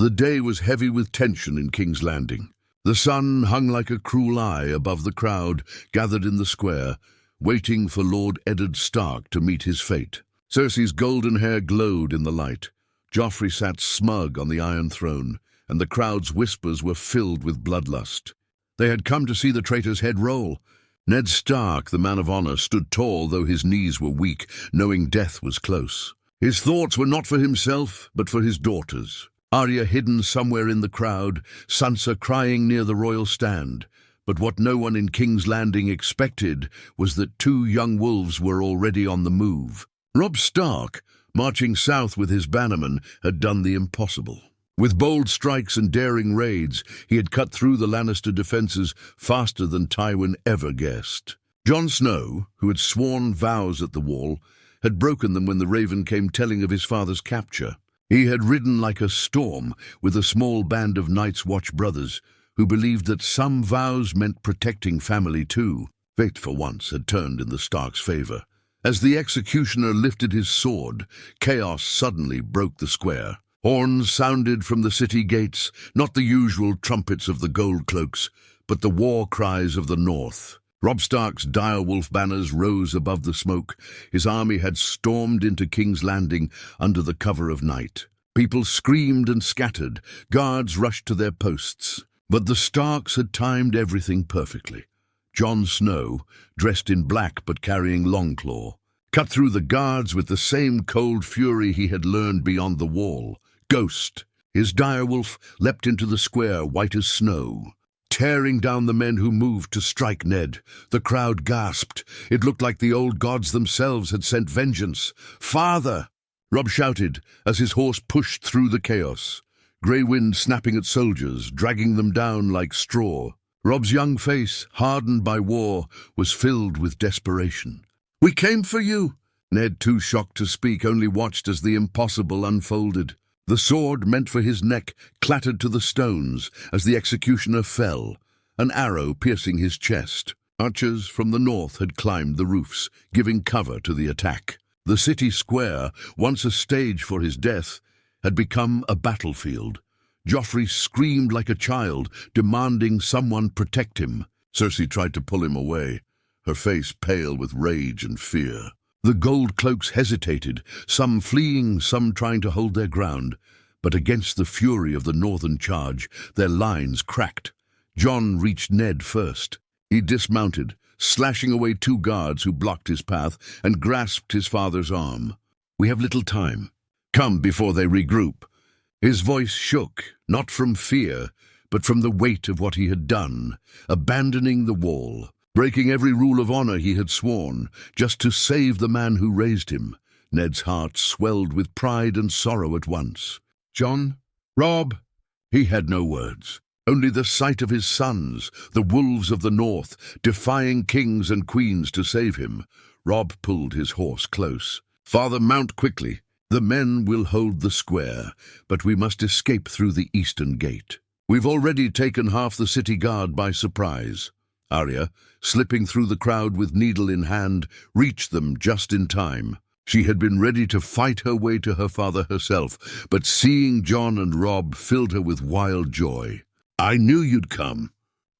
The day was heavy with tension in King's Landing. The sun hung like a cruel eye above the crowd gathered in the square, waiting for Lord Eddard Stark to meet his fate. Cersei's golden hair glowed in the light. Joffrey sat smug on the Iron Throne, and the crowd's whispers were filled with bloodlust. They had come to see the traitor's head roll. Ned Stark, the man of honor, stood tall though his knees were weak, knowing death was close. His thoughts were not for himself, but for his daughters. Arya hidden somewhere in the crowd, Sansa crying near the royal stand. But what no one in King's Landing expected was that two young wolves were already on the move. Robb Stark, marching south with his bannermen, had done the impossible. With bold strikes and daring raids, he had cut through the Lannister defenses faster than Tywin ever guessed. Jon Snow, who had sworn vows at the wall, had broken them when the Raven came telling of his father's capture. He had ridden like a storm with a small band of Night's Watch brothers, who believed that some vows meant protecting family too. Fate for once had turned in the Starks' favor. As the executioner lifted his sword, chaos suddenly broke the square. Horns sounded from the city gates, not the usual trumpets of the gold cloaks, but the war cries of the north. Robb Stark's direwolf banners rose above the smoke. His army had stormed into King's Landing under the cover of night. People screamed and scattered. Guards rushed to their posts. But the Starks had timed everything perfectly. Jon Snow, dressed in black but carrying Longclaw, cut through the guards with the same cold fury he had learned beyond the wall. Ghost, his direwolf, leapt into the square white as snow, tearing down the men who moved to strike Ned. The crowd gasped. It looked like the old gods themselves had sent vengeance. "Father!" Robb shouted as his horse pushed through the chaos. Grey wind snapping at soldiers, dragging them down like straw. Robb's young face, hardened by war, was filled with desperation. "We came for you!" Ned, too shocked to speak, only watched as the impossible unfolded. The sword meant for his neck clattered to the stones as the executioner fell, an arrow piercing his chest. Archers from the north had climbed the roofs, giving cover to the attack. The city square, once a stage for his death, had become a battlefield. Joffrey screamed like a child, demanding someone protect him. Cersei tried to pull him away, her face pale with rage and fear. The gold cloaks hesitated, some fleeing, some trying to hold their ground. But against the fury of the northern charge, their lines cracked. Jon reached Ned first. He dismounted, slashing away two guards who blocked his path, and grasped his father's arm. "We have little time. Come before they regroup." His voice shook, not from fear, but from the weight of what he had done, abandoning the wall, breaking every rule of honor he had sworn, just to save the man who raised him. Ned's heart swelled with pride and sorrow at once. "Jon? Robb?" He had no words, only the sight of his sons, the wolves of the north, defying kings and queens to save him. Robb pulled his horse close. "Father, mount quickly. The men will hold the square, but we must escape through the eastern gate. We've already taken half the city guard by surprise." Arya, slipping through the crowd with needle in hand, reached them just in time. She had been ready to fight her way to her father herself, but seeing Jon and Robb filled her with wild joy. "I knew you'd come,"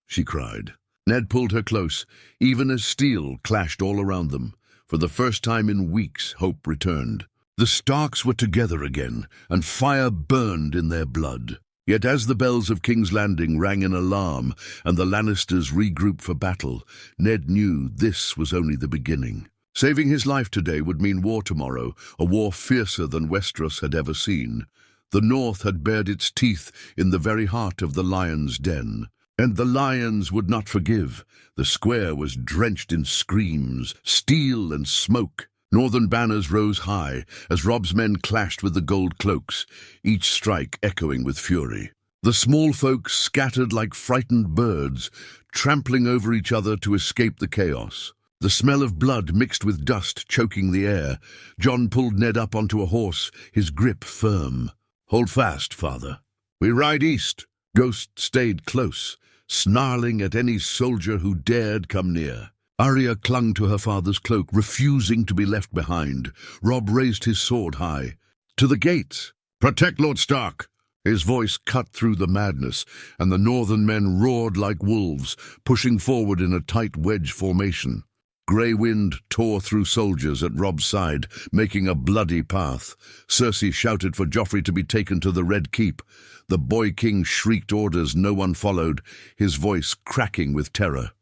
she cried. Ned pulled her close, even as steel clashed all around them. For the first time in weeks, hope returned. The Starks were together again, and fire burned in their blood. Yet as the bells of King's Landing rang in alarm and the Lannisters regrouped for battle, Ned knew this was only the beginning. Saving his life today would mean war tomorrow, a war fiercer than Westeros had ever seen. The North had bared its teeth in the very heart of the lion's den. And the lions would not forgive. The square was drenched in screams, steel and smoke. Northern banners rose high as Robb's men clashed with the gold cloaks, each strike echoing with fury. The small folk scattered like frightened birds, trampling over each other to escape the chaos. The smell of blood mixed with dust choking the air. Jon pulled Ned up onto a horse, his grip firm. "Hold fast, father. We ride east." Ghost stayed close, snarling at any soldier who dared come near. Arya clung to her father's cloak, refusing to be left behind. Robb raised his sword high. "To the gates! Protect Lord Stark!" His voice cut through the madness, and the northern men roared like wolves, pushing forward in a tight wedge formation. Grey wind tore through soldiers at Robb's side, making a bloody path. Cersei shouted for Joffrey to be taken to the Red Keep. The boy king shrieked orders no one followed, his voice cracking with terror.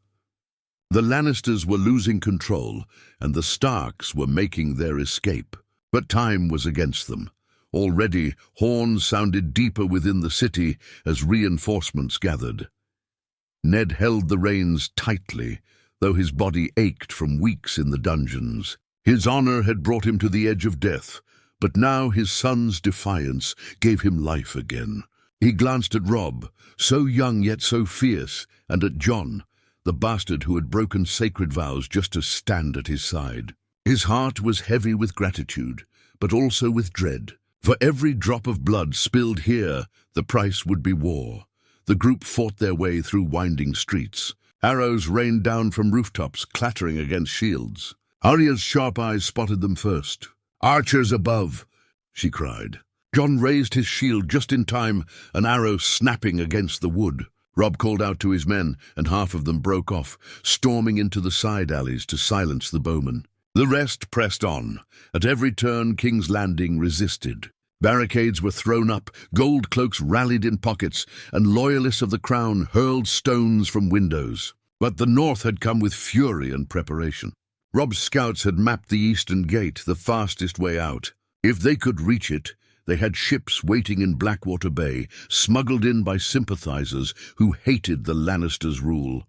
The Lannisters were losing control, and the Starks were making their escape. But time was against them. Already, horns sounded deeper within the city as reinforcements gathered. Ned held the reins tightly, though his body ached from weeks in the dungeons. His honor had brought him to the edge of death, but now his son's defiance gave him life again. He glanced at Robb, so young yet so fierce, and at Jon, the bastard who had broken sacred vows just to stand at his side. His heart was heavy with gratitude, but also with dread. For every drop of blood spilled here, the price would be war. The group fought their way through winding streets. Arrows rained down from rooftops, clattering against shields. Arya's sharp eyes spotted them first. "Archers above!" she cried. Jon raised his shield just in time, an arrow snapping against the wood. Robb called out to his men, and half of them broke off, storming into the side alleys to silence the bowmen. The rest pressed on. At every turn, King's Landing resisted. Barricades were thrown up, gold cloaks rallied in pockets, and loyalists of the crown hurled stones from windows. But the north had come with fury and preparation. Robb's scouts had mapped the eastern gate, the fastest way out. If they could reach it, they had ships waiting in Blackwater Bay, smuggled in by sympathizers who hated the Lannisters' rule.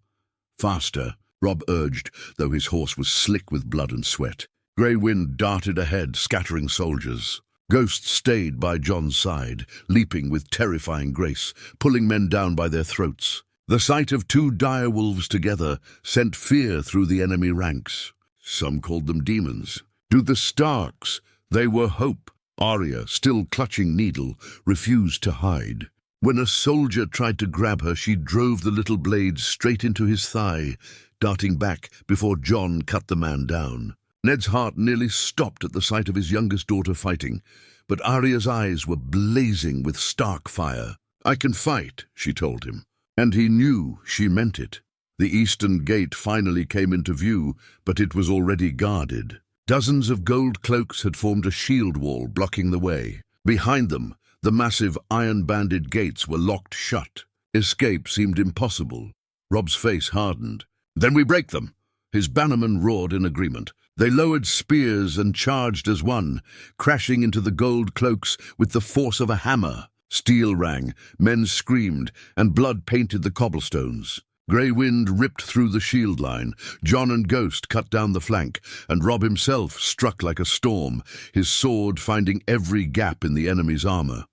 "Faster," Robb urged, though his horse was slick with blood and sweat. Grey wind darted ahead, scattering soldiers. Ghost stayed by Jon's side, leaping with terrifying grace, pulling men down by their throats. The sight of two direwolves together sent fear through the enemy ranks. Some called them demons. To the Starks, they were hope. Arya, still clutching needle, refused to hide. When a soldier tried to grab her, she drove the little blade straight into his thigh, darting back before Jon cut the man down. Ned's heart nearly stopped at the sight of his youngest daughter fighting, but Arya's eyes were blazing with Stark fire. "I can fight," she told him, and he knew she meant it. The eastern gate finally came into view, but it was already guarded. Dozens of gold cloaks had formed a shield wall blocking the way. Behind them, the massive iron-banded gates were locked shut. Escape seemed impossible. Robb's face hardened. "Then we break them!" His bannermen roared in agreement. They lowered spears and charged as one, crashing into the gold cloaks with the force of a hammer. Steel rang, men screamed, and blood painted the cobblestones. Grey wind ripped through the shield line. Jon and Ghost cut down the flank, and Robb himself struck like a storm, his sword finding every gap in the enemy's armor.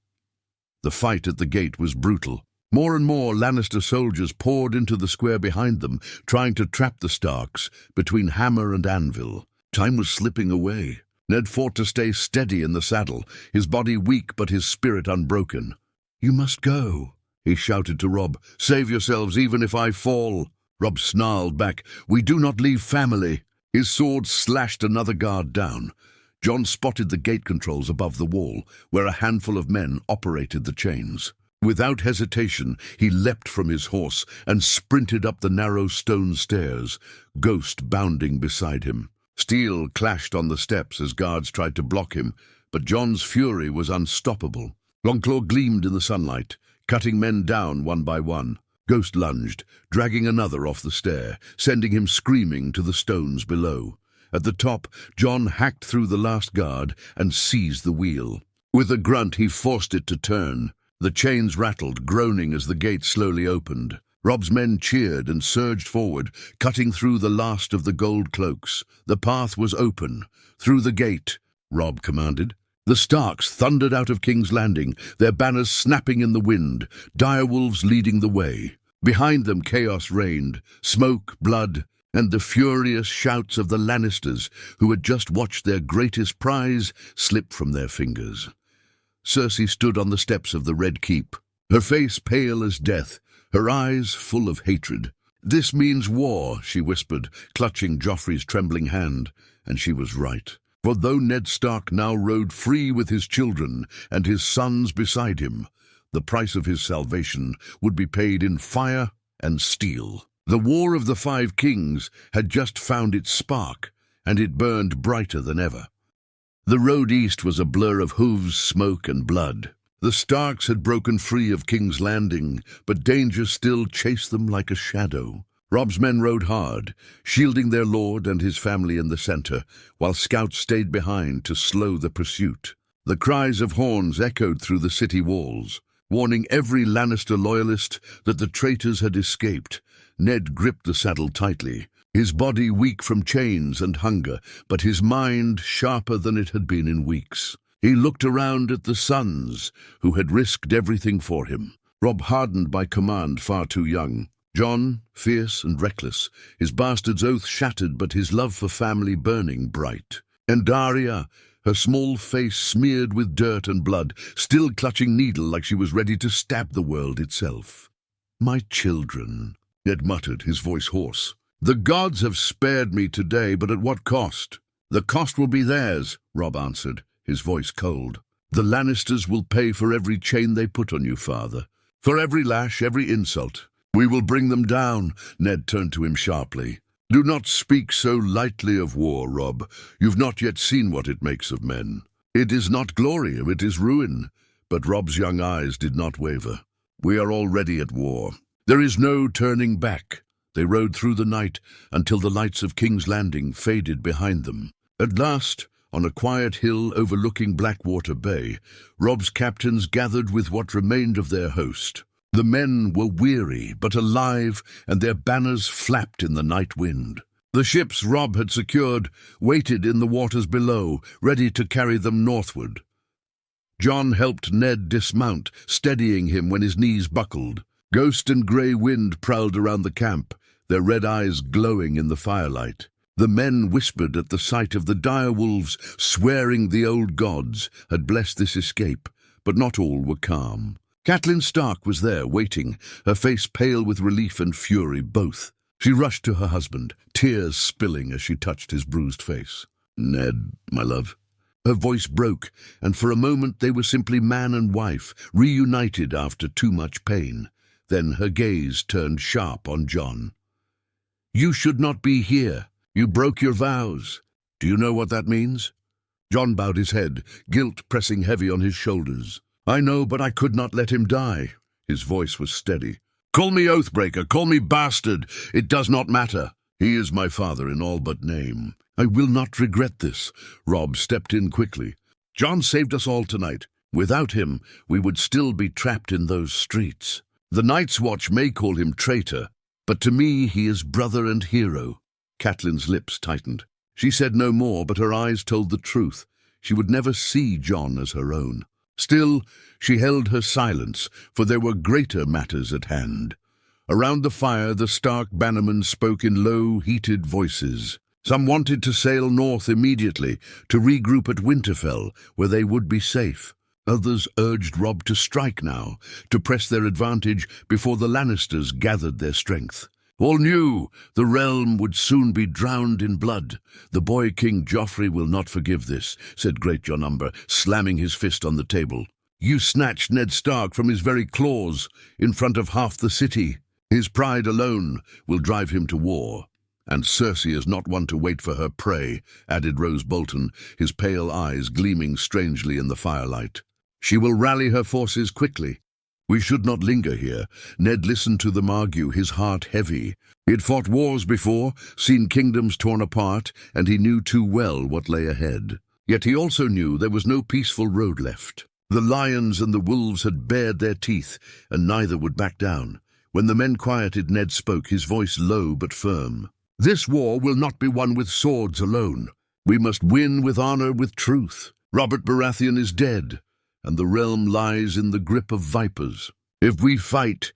The fight at the gate was brutal. More and more Lannister soldiers poured into the square behind them, trying to trap the Starks between hammer and anvil. Time was slipping away. Ned fought to stay steady in the saddle, his body weak but his spirit unbroken. "You must go," he shouted to Robb. "Save yourselves even if I fall." Robb snarled back, "We do not leave family." His sword slashed another guard down. Jon spotted the gate controls above the wall, where a handful of men operated the chains. Without hesitation, he leapt from his horse and sprinted up the narrow stone stairs, Ghost bounding beside him. Steel clashed on the steps as guards tried to block him, but Jon's fury was unstoppable. Longclaw gleamed in the sunlight, cutting men down one by one. Ghost lunged, dragging another off the stair, sending him screaming to the stones below. At the top, Jon hacked through the last guard and seized the wheel. With a grunt, he forced it to turn. The chains rattled, groaning as the gate slowly opened. Robb's men cheered and surged forward, cutting through the last of the gold cloaks. The path was open. "Through the gate," Robb commanded. The Starks thundered out of King's Landing, their banners snapping in the wind, direwolves leading the way. Behind them chaos reigned, smoke, blood, and the furious shouts of the Lannisters, who had just watched their greatest prize slip from their fingers. Cersei stood on the steps of the Red Keep, her face pale as death, her eyes full of hatred. "This means war," she whispered, clutching Joffrey's trembling hand, and she was right. For though Ned Stark now rode free with his children and his sons beside him, The price of his salvation would be paid in fire and steel. The War of the Five Kings had just found its spark, and it burned brighter than ever. The road east was a blur of hooves, smoke, and blood. The Starks had broken free of King's Landing, but danger still chased them like a shadow. Robb's men rode hard, shielding their lord and his family in the center, while scouts stayed behind to slow the pursuit. The cries of horns echoed through the city walls, warning every Lannister loyalist that the traitors had escaped. Ned gripped the saddle tightly, his body weak from chains and hunger, but his mind sharper than it had been in weeks. He looked around at the sons, who had risked everything for him. Robb, hardened by command, far too young. Jon, fierce and reckless, his bastard's oath shattered but his love for family burning bright. And Daria, her small face smeared with dirt and blood, still clutching needle like she was ready to stab the world itself. "My children," Ned muttered, his voice hoarse. "The gods have spared me today, but at what cost?" "The cost will be theirs," Robb answered, his voice cold. "The Lannisters will pay for every chain they put on you, father. For every lash, every insult. We will bring them down." Ned turned to him sharply. "Do not speak so lightly of war, Robb. You've not yet seen what it makes of men. It is not glory, it is ruin." But Robb's young eyes did not waver. "We are already at war. There is no turning back." They rode through the night until the lights of King's Landing faded behind them. At last, on a quiet hill overlooking Blackwater Bay, Robb's captains gathered with what remained of their host. The men were weary but alive, and their banners flapped in the night wind. The ships Robb had secured waited in the waters below, ready to carry them northward. Jon helped Ned dismount, steadying him when his knees buckled. Ghost and grey wind prowled around the camp, their red eyes glowing in the firelight. The men whispered at the sight of the dire wolves, swearing the old gods had blessed this escape, but not all were calm. Catelyn Stark was there, waiting, her face pale with relief and fury both. She rushed to her husband, tears spilling as she touched his bruised face. "Ned, my love." Her voice broke, and for a moment they were simply man and wife, reunited after too much pain. Then her gaze turned sharp on Jon. "You should not be here. You broke your vows. Do you know what that means?" Jon bowed his head, guilt pressing heavy on his shoulders. "I know, but I could not let him die." His voice was steady. "Call me oathbreaker, call me bastard. It does not matter. He is my father in all but name. I will not regret this." Robb stepped in quickly. "Jon saved us all tonight. Without him, we would still be trapped in those streets. The Night's Watch may call him traitor, but to me he is brother and hero." Catelyn's lips tightened. She said no more, but her eyes told the truth. She would never see Jon as her own. Still, she held her silence, for there were greater matters at hand. Around the fire, the Stark bannermen spoke in low, heated voices. Some wanted to sail north immediately, to regroup at Winterfell, where they would be safe. Others urged Robb to strike now, to press their advantage before the Lannisters gathered their strength. All knew the realm would soon be drowned in blood. "The boy King Joffrey will not forgive this," said Great Jon Umber, slamming his fist on the table. "You snatched Ned Stark from his very claws, in front of half the city. His pride alone will drive him to war." "And Cersei is not one to wait for her prey," added Rose Bolton, his pale eyes gleaming strangely in the firelight. "She will rally her forces quickly. We should not linger here." Ned listened to them argue, his heart heavy. He had fought wars before, seen kingdoms torn apart, and he knew too well what lay ahead. Yet he also knew there was no peaceful road left. The lions and the wolves had bared their teeth, and neither would back down. When the men quieted, Ned spoke, his voice low but firm. "This war will not be won with swords alone. We must win with honor, with truth. Robert Baratheon is dead, and the realm lies in the grip of vipers. If we fight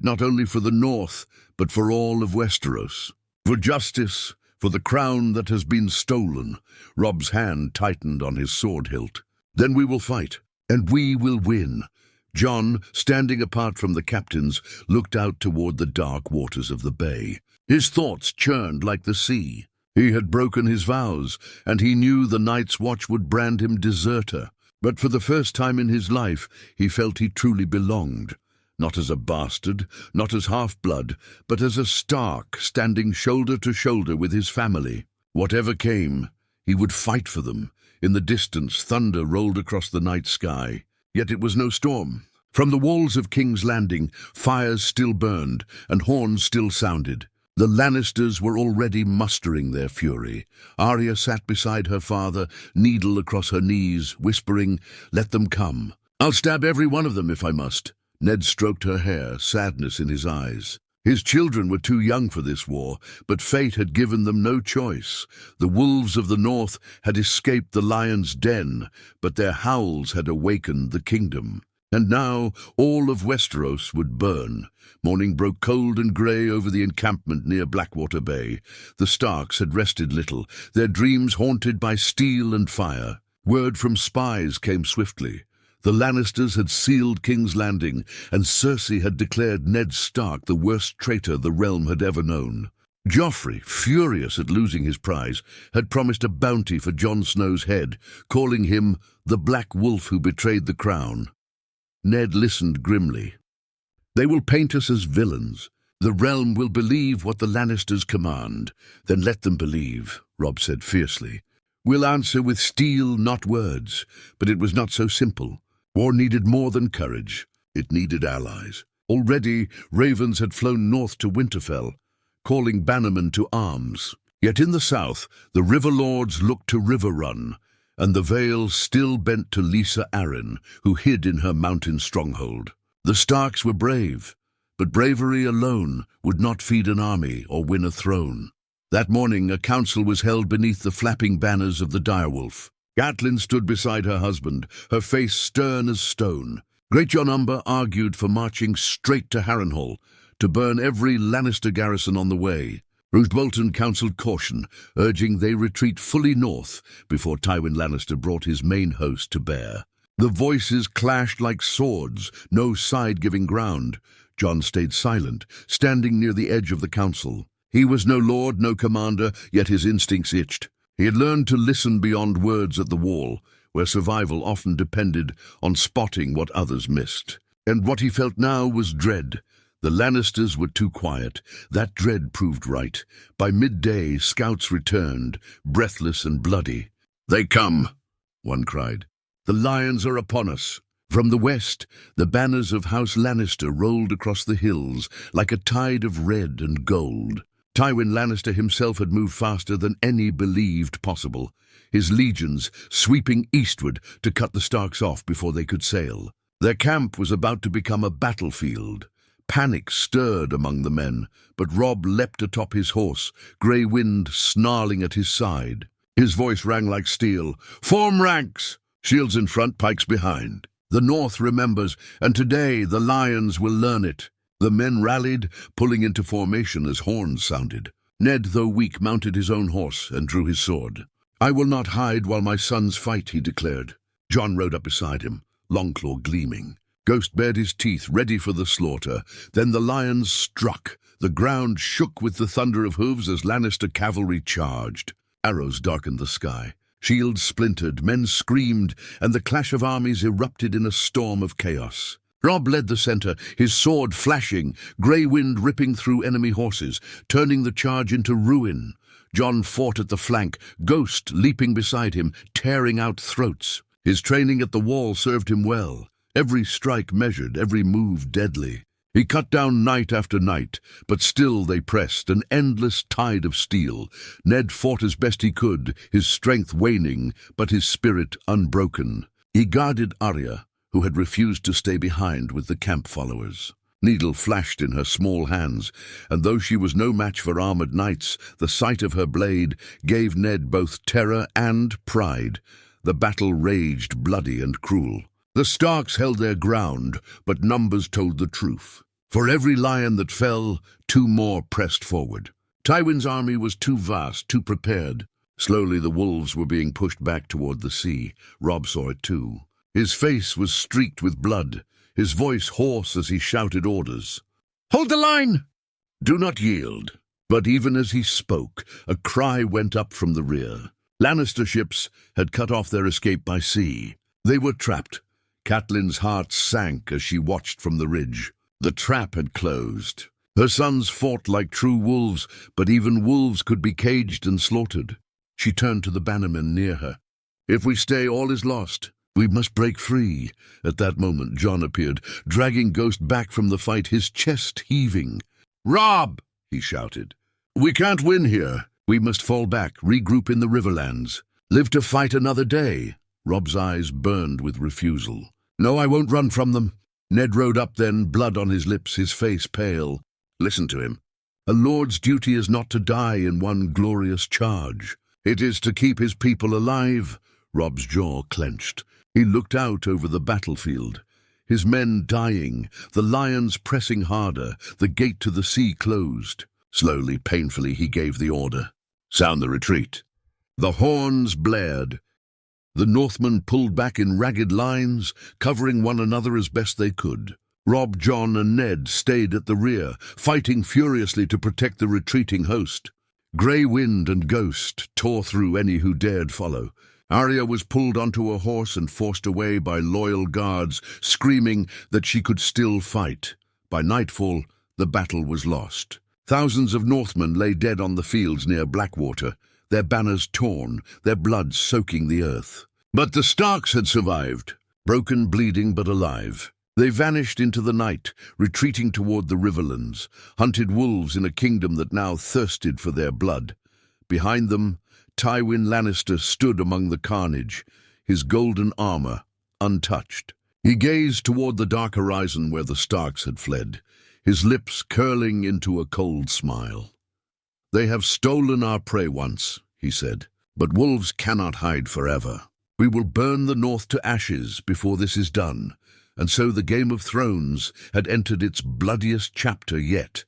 not only for the North, but for all of Westeros. For justice, for the crown that has been stolen." Robb's hand tightened on his sword hilt. "Then we will fight, and we will win." Jon, standing apart from the captains, looked out toward the dark waters of the bay. His thoughts churned like the sea. He had broken his vows, and he knew the Night's Watch would brand him deserter. But for the first time in his life, he felt he truly belonged. Not as a bastard, not as half-blood, but as a Stark standing shoulder to shoulder with his family. Whatever came, he would fight for them. In the distance, thunder rolled across the night sky. Yet it was no storm. From the walls of King's Landing, fires still burned and horns still sounded. The Lannisters were already mustering their fury. Arya sat beside her father, needle across her knees, whispering, "Let them come. I'll stab every one of them if I must." Ned stroked her hair, sadness in his eyes. His children were too young for this war, but fate had given them no choice. The wolves of the north had escaped the lion's den, but their howls had awakened the kingdom. And now all of Westeros would burn. Morning broke cold and grey over the encampment near Blackwater Bay. The Starks had rested little, their dreams haunted by steel and fire. Word from spies came swiftly. The Lannisters had sealed King's Landing, and Cersei had declared Ned Stark the worst traitor the realm had ever known. Joffrey, furious at losing his prize, had promised a bounty for Jon Snow's head, calling him the Black Wolf who betrayed the crown. Ned listened grimly. "They will paint us as villains. The realm will believe what the Lannisters command. Then let them believe," Robb said fiercely. "We'll answer with steel, not words." But it was not so simple. War needed more than courage. It needed allies. Already, ravens had flown north to Winterfell, calling bannermen to arms. Yet in the south, the river lords looked to Riverrun, and the Vale still bent to Lysa Arryn, who hid in her mountain stronghold. The Starks were brave, but bravery alone would not feed an army or win a throne. That morning, a council was held beneath the flapping banners of the direwolf. Catelyn stood beside her husband, her face stern as stone. Greatjon Umber argued for marching straight to Harrenhal, to burn every Lannister garrison on the way. Roose Bolton counselled caution, urging they retreat fully north before Tywin Lannister brought his main host to bear. The voices clashed like swords, no side giving ground. Jon stayed silent, standing near the edge of the council. He was no lord, no commander, yet his instincts itched. He had learned to listen beyond words at the wall, where survival often depended on spotting what others missed. And what he felt now was dread. The Lannisters were too quiet. That dread proved right. By midday, scouts returned, breathless and bloody. "They come," one cried. "The lions are upon us." From the west, the banners of House Lannister rolled across the hills like a tide of red and gold. Tywin Lannister himself had moved faster than any believed possible, his legions sweeping eastward to cut the Starks off before they could sail. Their camp was about to become a battlefield. Panic stirred among the men, but Robb leapt atop his horse, grey wind snarling at his side. His voice rang like steel. "Form ranks! Shields in front, pikes behind. The North remembers, and today the lions will learn it." The men rallied, pulling into formation as horns sounded. Ned, though weak, mounted his own horse and drew his sword. "I will not hide while my sons fight," he declared. Jon rode up beside him, Longclaw gleaming. Ghost bared his teeth, ready for the slaughter. Then the lions struck. The ground shook with the thunder of hooves as Lannister cavalry charged. Arrows darkened the sky. Shields splintered, men screamed, and the clash of armies erupted in a storm of chaos. Robb led the center, his sword flashing, grey wind ripping through enemy horses, turning the charge into ruin. Jon fought at the flank, Ghost leaping beside him, tearing out throats. His training at the wall served him well. Every strike measured, every move deadly. He cut down night after night, but still they pressed, an endless tide of steel. Ned fought as best he could, his strength waning, but his spirit unbroken. He guarded Arya, who had refused to stay behind with the camp followers. Needle flashed in her small hands, and though she was no match for armored knights, the sight of her blade gave Ned both terror and pride. The battle raged bloody and cruel. The Starks held their ground, but numbers told the truth. For every lion that fell, 2 more pressed forward. Tywin's army was too vast, too prepared. Slowly the wolves were being pushed back toward the sea. Robb saw it too. His face was streaked with blood, his voice hoarse as he shouted orders. "Hold the line! Do not yield!" But even as he spoke, a cry went up from the rear. Lannister ships had cut off their escape by sea. They were trapped. Catelyn's heart sank as she watched from the ridge. The trap had closed. Her sons fought like true wolves, but even wolves could be caged and slaughtered. She turned to the bannermen near her. "If we stay, all is lost. We must break free." At that moment, Jon appeared, dragging Ghost back from the fight, his chest heaving. "Robb!" he shouted. "We can't win here. We must fall back, regroup in the Riverlands. Live to fight another day." Robb's eyes burned with refusal. "No, I won't run from them." Ned rode up then, blood on his lips, his face pale. "Listen to him. A lord's duty is not to die in one glorious charge. It is to keep his people alive." Robb's jaw clenched. He looked out over the battlefield. His men dying, the lions pressing harder, the gate to the sea closed. Slowly, painfully, he gave the order. "Sound the retreat." The horns blared. The Northmen pulled back in ragged lines, covering one another as best they could. Robb, Jon, and Ned stayed at the rear, fighting furiously to protect the retreating host. Grey Wind and Ghost tore through any who dared follow. Arya was pulled onto a horse and forced away by loyal guards, screaming that she could still fight. By nightfall, the battle was lost. Thousands of Northmen lay dead on the fields near Blackwater, their banners torn, their blood soaking the earth. But the Starks had survived, broken, bleeding, but alive. They vanished into the night, retreating toward the Riverlands, hunted wolves in a kingdom that now thirsted for their blood. Behind them, Tywin Lannister stood among the carnage, his golden armor untouched. He gazed toward the dark horizon where the Starks had fled, his lips curling into a cold smile. "They have stolen our prey once," he said, "but wolves cannot hide forever. We will burn the North to ashes before this is done." And so the Game of Thrones had entered its bloodiest chapter yet.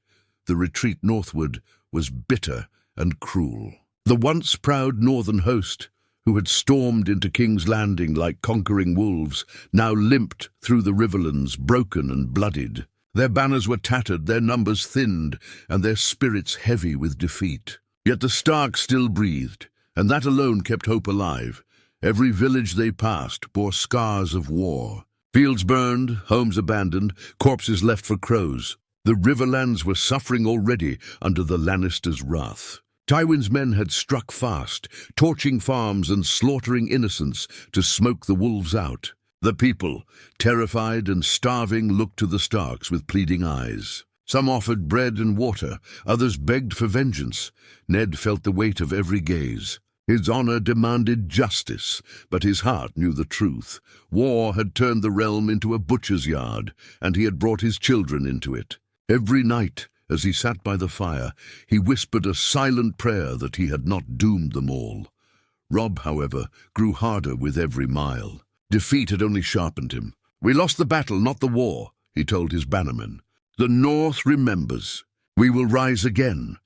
The retreat northward was bitter and cruel. The once proud northern host, who had stormed into King's Landing like conquering wolves, now limped through the Riverlands, broken and bloodied. Their banners were tattered, their numbers thinned, and their spirits heavy with defeat. Yet the Starks still breathed, and that alone kept hope alive. Every village they passed bore scars of war. Fields burned, homes abandoned, corpses left for crows. The Riverlands were suffering already under the Lannisters' wrath. Tywin's men had struck fast, torching farms and slaughtering innocents to smoke the wolves out. The people, terrified and starving, looked to the Starks with pleading eyes. Some offered bread and water, others begged for vengeance. Ned felt the weight of every gaze. His honor demanded justice, but his heart knew the truth. War had turned the realm into a butcher's yard, and he had brought his children into it. Every night, as he sat by the fire, he whispered a silent prayer that he had not doomed them all. Robb, however, grew harder with every mile. Defeat had only sharpened him. "We lost the battle, not the war," he told his bannermen. "The North remembers. We will rise again."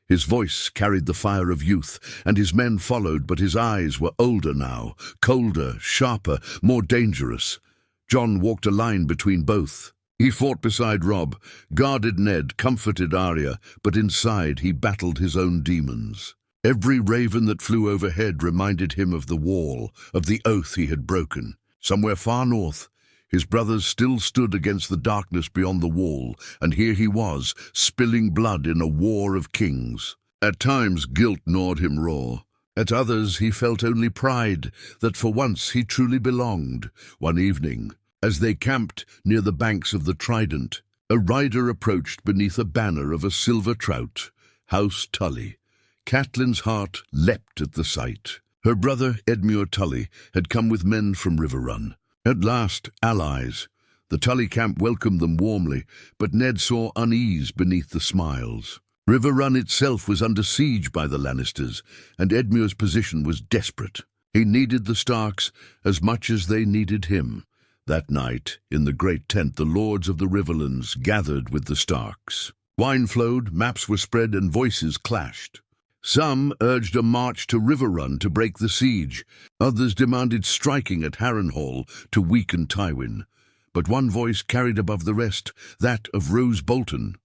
His voice carried the fire of youth, and his men followed, but his eyes were older now, colder, sharper, more dangerous. Jon walked a line between both. He fought beside Robb, guarded Ned, comforted Arya, but inside he battled his own demons. Every raven that flew overhead reminded him of the wall, of the oath he had broken. Somewhere far north, his brothers still stood against the darkness beyond the wall, and here he was, spilling blood in a war of kings. At times guilt gnawed him raw. At others he felt only pride, that for once he truly belonged. One evening, as they camped near the banks of the Trident, a rider approached beneath a banner of a silver trout, House Tully. Catelyn's heart leapt at the sight. Her brother, Edmure Tully, had come with men from Riverrun. At last, allies. The Tully camp welcomed them warmly, but Ned saw unease beneath the smiles. Riverrun itself was under siege by the Lannisters, and Edmure's position was desperate. He needed the Starks as much as they needed him. That night, in the great tent, the lords of the Riverlands gathered with the Starks. Wine flowed, maps were spread, and voices clashed. Some urged a march to Riverrun to break the siege. Others demanded striking at Harrenhal to weaken Tywin. But one voice carried above the rest, that of Rose Bolton.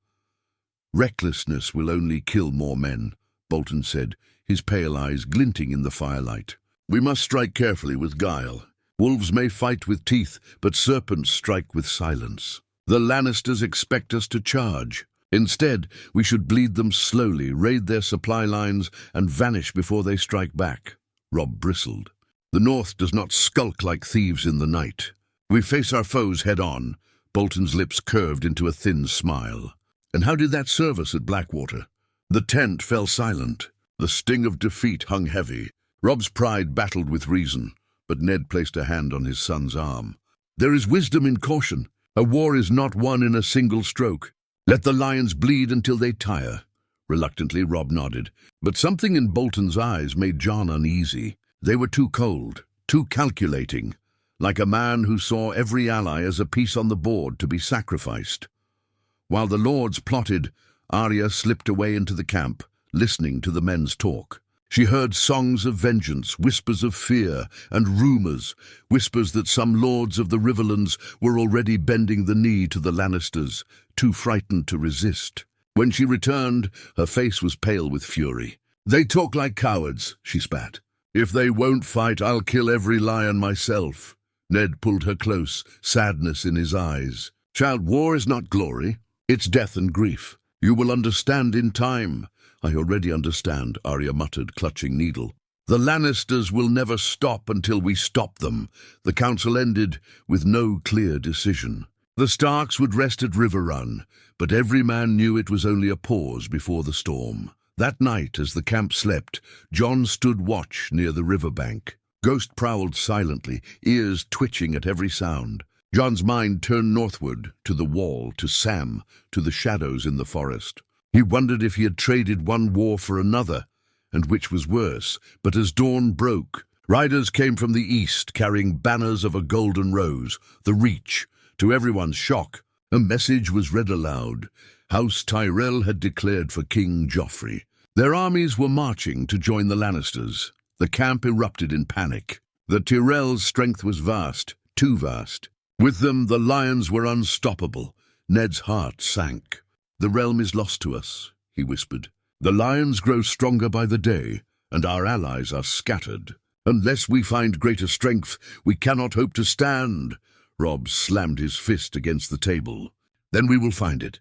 "Recklessness will only kill more men," Bolton said, his pale eyes glinting in the firelight. "We must strike carefully with guile. Wolves may fight with teeth, but serpents strike with silence. The Lannisters expect us to charge. Instead, we should bleed them slowly, raid their supply lines, and vanish before they strike back." Robb bristled. "The North does not skulk like thieves in the night. We face our foes head-on." Bolton's lips curved into a thin smile. "And how did that serve us at Blackwater?" The tent fell silent. The sting of defeat hung heavy. Robb's pride battled with reason, but Ned placed a hand on his son's arm. "There is wisdom in caution. A war is not won in a single stroke. Let the lions bleed until they tire." Reluctantly, Robb nodded, but something in Bolton's eyes made Jon uneasy. They were too cold, too calculating, like a man who saw every ally as a piece on the board to be sacrificed. While the lords plotted, Arya slipped away into the camp, listening to the men's talk. She heard songs of vengeance, whispers of fear, and rumors, whispers that some lords of the Riverlands were already bending the knee to the Lannisters, too frightened to resist. When she returned, her face was pale with fury. "They talk like cowards," she spat. "If they won't fight, I'll kill every lion myself." Ned pulled her close, sadness in his eyes. "Child, war is not glory. It's death and grief. You will understand in time." "I already understand," Arya muttered, clutching needle. "The Lannisters will never stop until we stop them." The council ended with no clear decision. The Starks would rest at Riverrun, but every man knew it was only a pause before the storm. That night, as the camp slept, Jon stood watch near the riverbank. Ghost prowled silently, ears twitching at every sound. Jon's mind turned northward, to the wall, to Sam, to the shadows in the forest. He wondered if he had traded one war for another, and which was worse. But as dawn broke, riders came from the east, carrying banners of a golden rose, the Reach. To everyone's shock, a message was read aloud. House Tyrell had declared for King Joffrey. Their armies were marching to join the Lannisters. The camp erupted in panic. The Tyrell's strength was vast, too vast. With them, the lions were unstoppable. Ned's heart sank. "The realm is lost to us," he whispered. "The lions grow stronger by the day, and our allies are scattered. Unless we find greater strength, we cannot hope to stand." Robb slammed his fist against the table. "Then we will find it.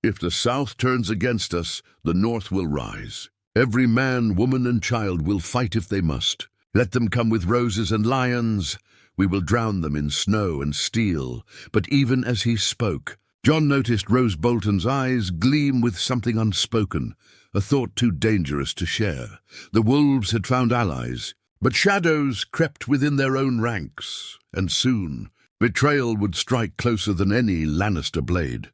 If the South turns against us, the North will rise. Every man, woman, and child will fight if they must. Let them come with roses and lions. We will drown them in snow and steel." But even as he spoke, Jon noticed Rose Bolton's eyes gleam with something unspoken, a thought too dangerous to share. The wolves had found allies, but shadows crept within their own ranks, and soon betrayal would strike closer than any Lannister blade.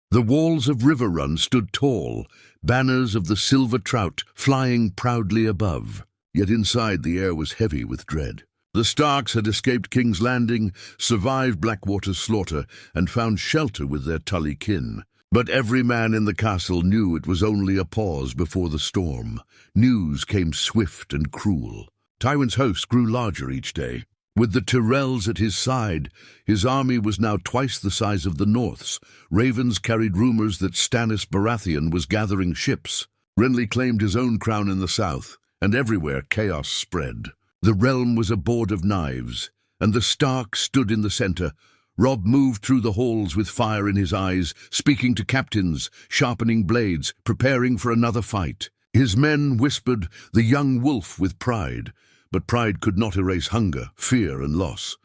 The walls of Riverrun stood tall, banners of the silver trout flying proudly above. Yet inside the air was heavy with dread. The Starks had escaped King's Landing, survived Blackwater's slaughter, and found shelter with their Tully kin. But every man in the castle knew it was only a pause before the storm. News came swift and cruel. Tywin's host grew larger each day. With the Tyrells at his side, his army was now twice the size of the North's. Ravens carried rumors that Stannis Baratheon was gathering ships. Renly claimed his own crown in the south, and everywhere chaos spread. The realm was a board of knives, and the Stark stood in the center. Robb moved through the halls with fire in his eyes, speaking to captains, sharpening blades, preparing for another fight. His men whispered, "The young wolf," with pride, but pride could not erase hunger, fear, and loss.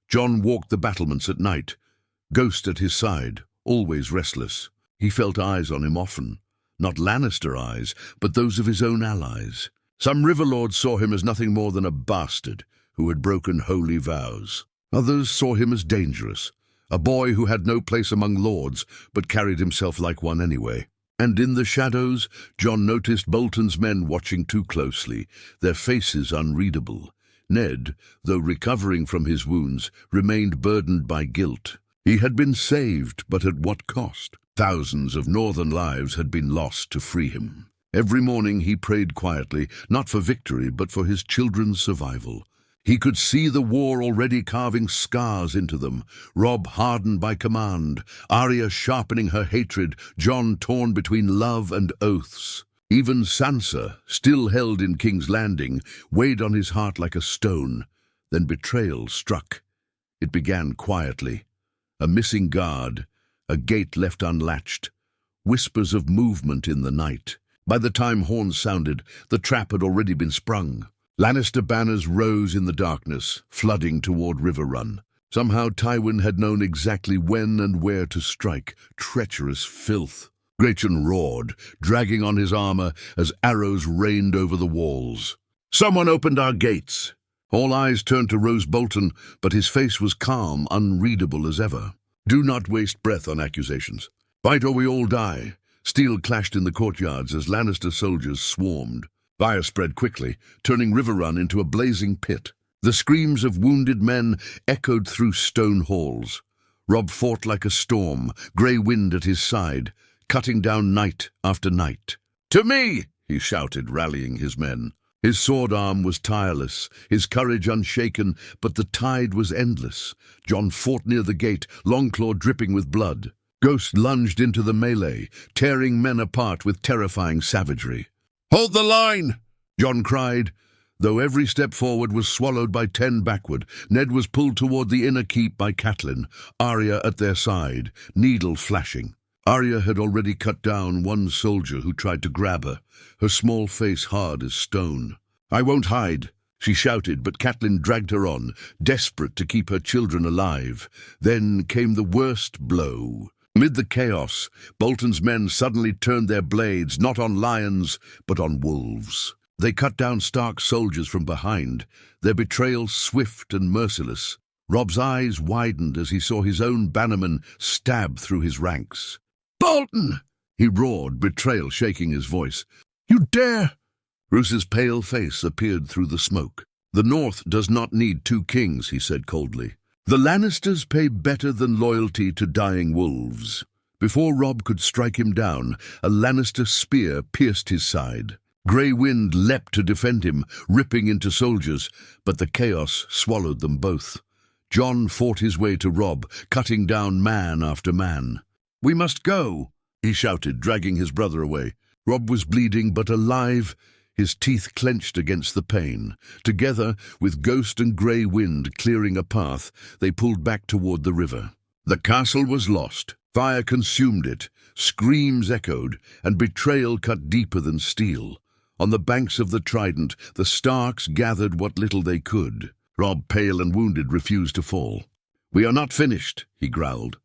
Jon walked the battlements at night, Ghost at his side, always restless. He felt eyes on him often, not Lannister eyes, but those of his own allies. Some riverlords saw him as nothing more than a bastard who had broken holy vows. Others saw him as dangerous, a boy who had no place among lords, but carried himself like one anyway. And in the shadows, Jon noticed Bolton's men watching too closely, their faces unreadable. Ned, though recovering from his wounds, remained burdened by guilt. He had been saved, but at what cost? Thousands of northern lives had been lost to free him. Every morning he prayed quietly, not for victory, but for his children's survival. He could see the war already carving scars into them, Robb hardened by command, Arya sharpening her hatred, Jon torn between love and oaths. Even Sansa, still held in King's Landing, weighed on his heart like a stone. Then betrayal struck. It began quietly. A missing guard, a gate left unlatched, whispers of movement in the night. By the time horns sounded, the trap had already been sprung. Lannister banners rose in the darkness, flooding toward Riverrun. Somehow Tywin had known exactly when and where to strike. Treacherous filth. Jon roared, dragging on his armor as arrows rained over the walls. "Someone opened our gates!" All eyes turned to Roose Bolton, but his face was calm, unreadable as ever. "Do not waste breath on accusations. Fight or we all die." Steel clashed in the courtyards as Lannister soldiers swarmed. Fire spread quickly, turning Riverrun into a blazing pit. The screams of wounded men echoed through stone halls. Robb fought like a storm, grey wind at his side, cutting down night after night. "To me!" he shouted, rallying his men. His sword arm was tireless, his courage unshaken, but the tide was endless. Jon fought near the gate, Longclaw dripping with blood. Ghost lunged into the melee, tearing men apart with terrifying savagery. "Hold the line!" Jon cried. Though every step forward was swallowed by 10 backward, Ned was pulled toward the inner keep by Catelyn, Arya at their side, needle flashing. Arya had already cut down one soldier who tried to grab her small face hard as stone. "I won't hide," she shouted, but Catelyn dragged her on, desperate to keep her children alive. Then came the worst blow. Amid the chaos, Bolton's men suddenly turned their blades not on lions, but on wolves. They cut down Stark's soldiers from behind, their betrayal swift and merciless. Robb's eyes widened as he saw his own bannerman stab through his ranks. "Bolton!" he roared, betrayal shaking his voice. "You dare!" Roose's pale face appeared through the smoke. "The North does not need 2 kings," he said coldly. "The Lannisters pay better than loyalty to dying wolves." Before Robb could strike him down, a Lannister spear pierced his side. Grey wind leapt to defend him, ripping into soldiers, but the chaos swallowed them both. Jon fought his way to Robb, cutting down man after man. "We must go," he shouted, dragging his brother away. Robb was bleeding but alive, his teeth clenched against the pain. Together, with Ghost and Grey Wind clearing a path, they pulled back toward the river. The castle was lost. Fire consumed it, screams echoed, and betrayal cut deeper than steel. On the banks of the Trident, the Starks gathered what little they could. Robb, pale and wounded, refused to fall. "We are not finished," he growled.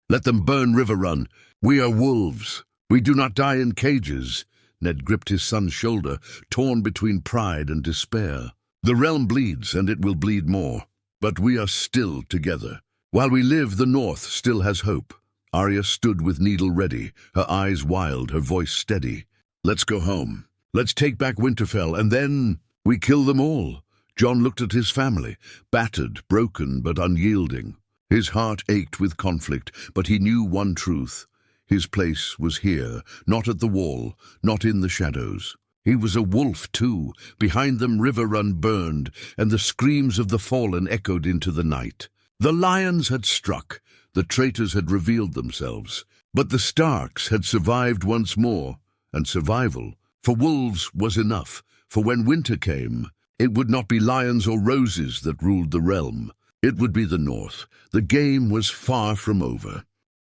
"Let them burn Riverrun. We are wolves. We do not die in cages." Ned gripped his son's shoulder, torn between pride and despair. "The realm bleeds, and it will bleed more. But we are still together. While we live, the North still has hope." Arya stood with needle ready, her eyes wild, her voice steady. "Let's go home. Let's take back Winterfell, and then we kill them all." Jon looked at his family, battered, broken, but unyielding. His heart ached with conflict, but he knew one truth. His place was here, not at the wall, not in the shadows. He was a wolf, too. Behind them Riverrun burned, and the screams of the fallen echoed into the night. The lions had struck, the traitors had revealed themselves. But the Starks had survived once more, and survival, for wolves, was enough. For when winter came, it would not be lions or roses that ruled the realm. It would be the North. The game was far from over.